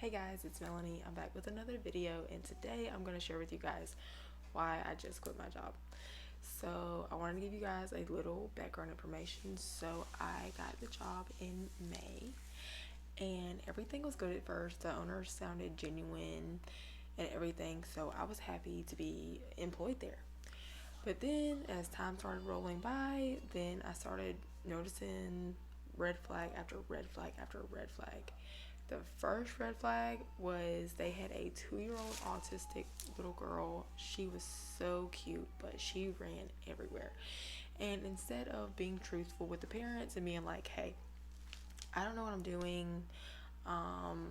Hey guys, it's Melanie. I'm back with another video, and today I'm going to share with you guys why I just quit my job. So I wanted to give you guys a little background information. So I got the job in May, and everything was good at first. The owner sounded genuine and everything, so I was happy to be employed there. But then as time started rolling by, then I started noticing red flag after red flag after red flag. The first red flag was they had a 2-year-old autistic little girl. She was so cute, but she ran everywhere. And instead of being truthful with the parents and being like, hey, I don't know what I'm doing, um,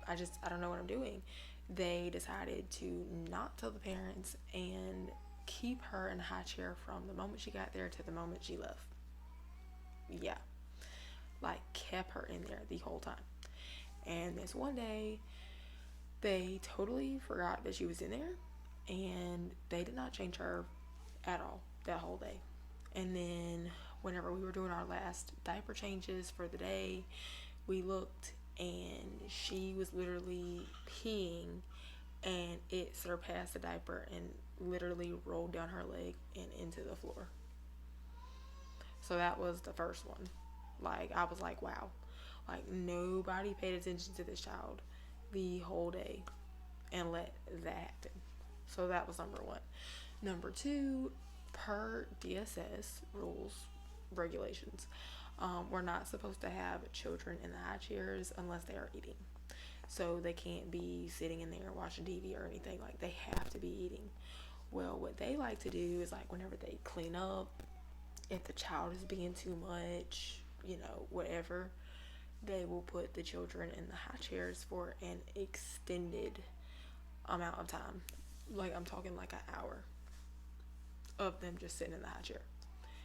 I don't know what I'm doing, they decided to not tell the parents and keep her in a high chair from the moment she got there to the moment she left. Yeah, like kept her in there the whole time. And this one day, they totally forgot that she was in there, and they did not change her at all that whole day. And then, whenever we were doing our last diaper changes for the day, we looked and she was literally peeing, and it surpassed the diaper and literally rolled down her leg and into the floor. So that was the first one. Like, I was like, wow. Like, nobody paid attention to this child the whole day and let that happen. So that was number one. Number two, per DSS rules, regulations, we're not supposed to have children in the high chairs unless they are eating. So they can't be sitting in there watching TV or anything. Like, they have to be eating. Well, what they like to do is, like, whenever they clean up, if the child is being too much, whatever, they will put the children in the high chairs for an extended amount of time. Like, I'm talking like an hour of them just sitting in the high chair.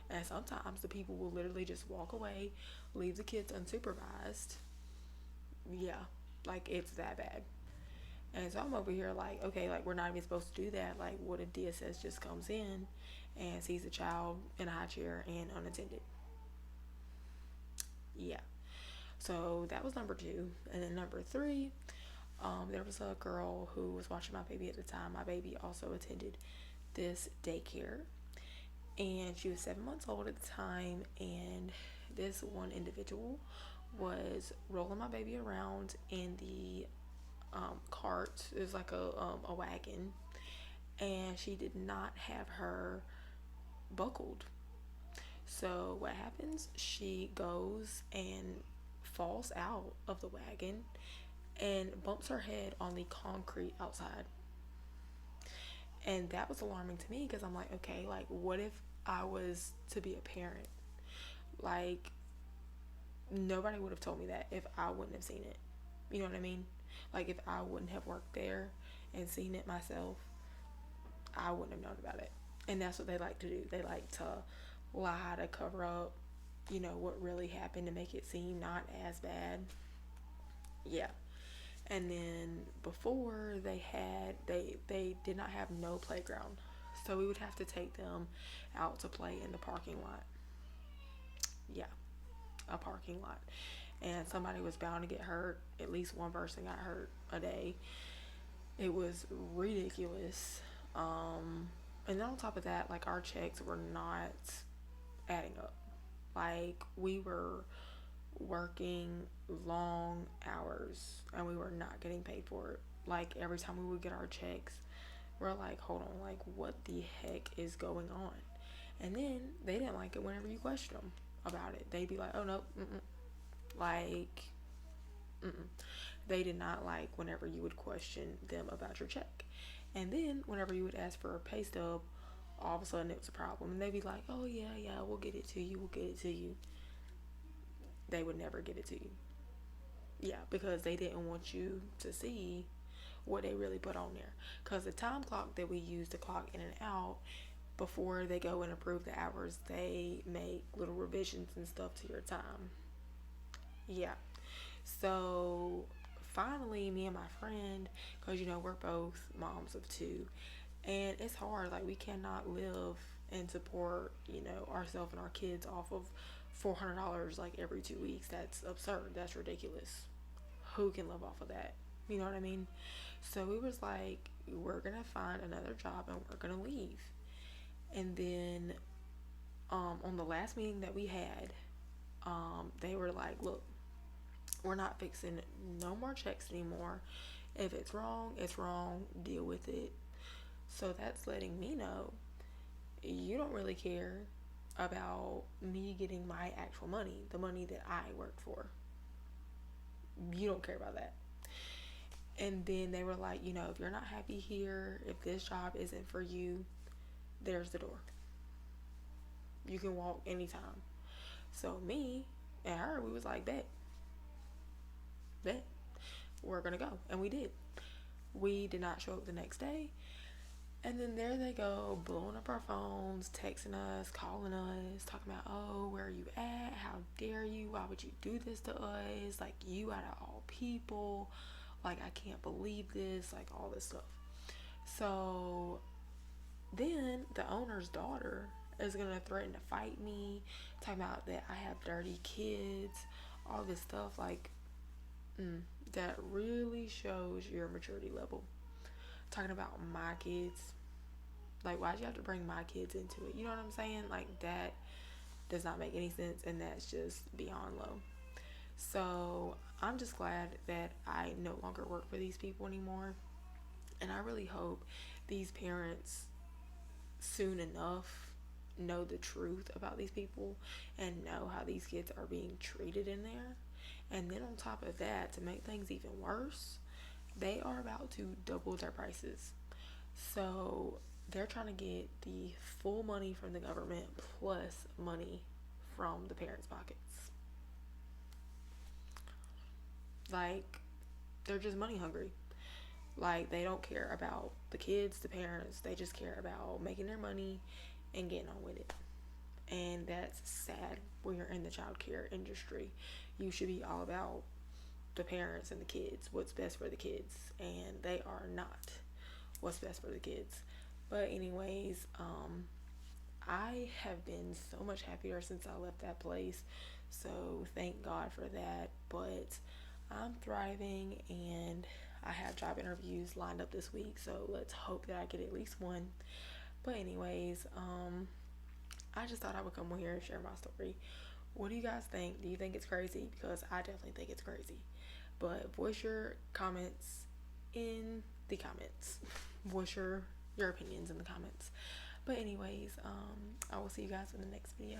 And sometimes the people will literally just walk away, leave the kids unsupervised. Yeah, like, it's that bad. And so I'm over here like, okay, like, we're not even supposed to do that. Like, what if DSS just comes in and sees a child in a high chair and unattended? Yeah. So that was number two. And then number three, there was a girl who was watching my baby at the time. My baby also attended this daycare, and she was 7 months old at the time. And this one individual was rolling my baby around in the cart. It was like a wagon, and she did not have her buckled. So what happens? She goes and falls out of the wagon and bumps her head on the concrete outside. And that was alarming to me because I'm like, okay, like, what if I was to be a parent? Like, nobody would have told me that if I wouldn't have seen it. You know what I mean? Like, if I wouldn't have worked there and seen it myself, I wouldn't have known about it. And that's what they like to do. They like to lie to cover up, what really happened, to make it seem not as bad. Yeah. And then before, they did not have no playground. So we would have to take them out to play in the parking lot. Yeah, a parking lot. And somebody was bound to get hurt. At least one person got hurt a day. It was ridiculous. And then on top of that, like, our checks were not adding up. Like, we were working long hours and we were not getting paid for it. Like, every time we would get our checks, we're like, hold on, like, what the heck is going on? And then they didn't like it whenever you question them about it. They'd be like, oh no, like, they did not like whenever you would question them about your check. And then whenever you would ask for a pay stub, all of a sudden it was a problem. And they'd be like, oh yeah, we'll get it to you, we'll get it to you. They would never get it to you. Yeah, because they didn't want you to see what they really put on there. Because the time clock that we use to clock in and out, before they go and approve the hours, they make little revisions and stuff to your time. Yeah. So finally, me and my friend, because we're both moms of two, and it's hard. Like, we cannot live and support ourselves and our kids off of $400 like every 2 weeks. That's absurd. That's ridiculous. Who can live off of that? You know what I mean? So we was like, we're gonna find another job and we're gonna leave. And then on the last meeting that we had, they were like, look, we're not fixing no more checks anymore. If it's wrong, it's wrong. Deal with it. So that's letting me know you don't really care about me getting my actual money, the money that I worked for. You don't care about that. And then they were like, if you're not happy here, if this job isn't for you, there's the door. You can walk anytime. So me and her, we was like, bet, we're gonna go. And we did. We did not show up the next day. And then there they go, blowing up our phones, texting us, calling us, talking about, oh, where are you at? How dare you? Why would you do this to us? Like, you out of all people. Like, I can't believe this. Like, all this stuff. So then the owner's daughter is going to threaten to fight me, talking about that I have dirty kids, all this stuff. Like, that really shows your maturity level. Talking about my kids. Like, why'd you have to bring my kids into it? You know what I'm saying? Like, that does not make any sense, and that's just beyond low. So I'm just glad that I no longer work for these people anymore. And I really hope these parents soon enough know the truth about these people and know how these kids are being treated in there. And then on top of that, to make things even worse, they are about to double their prices. So they're trying to get the full money from the government plus money from the parents' pockets. Like, they're just money hungry. Like, they don't care about the kids, the parents. They just care about making their money and getting on with it. And that's sad when you're in the child care industry. You should be all about the parents and the kids, what's best for the kids. And they are not what's best for the kids. But anyways, I have been so much happier since I left that place. So thank God for that. But I'm thriving and I have job interviews lined up this week. So let's hope that I get at least one. But anyways, I just thought I would come on here and share my story. What do you guys think? Do you think it's crazy? Because I definitely think it's crazy. But voice your comments in the comments. Voice your opinions in the comments. But anyways, I will see you guys in the next video.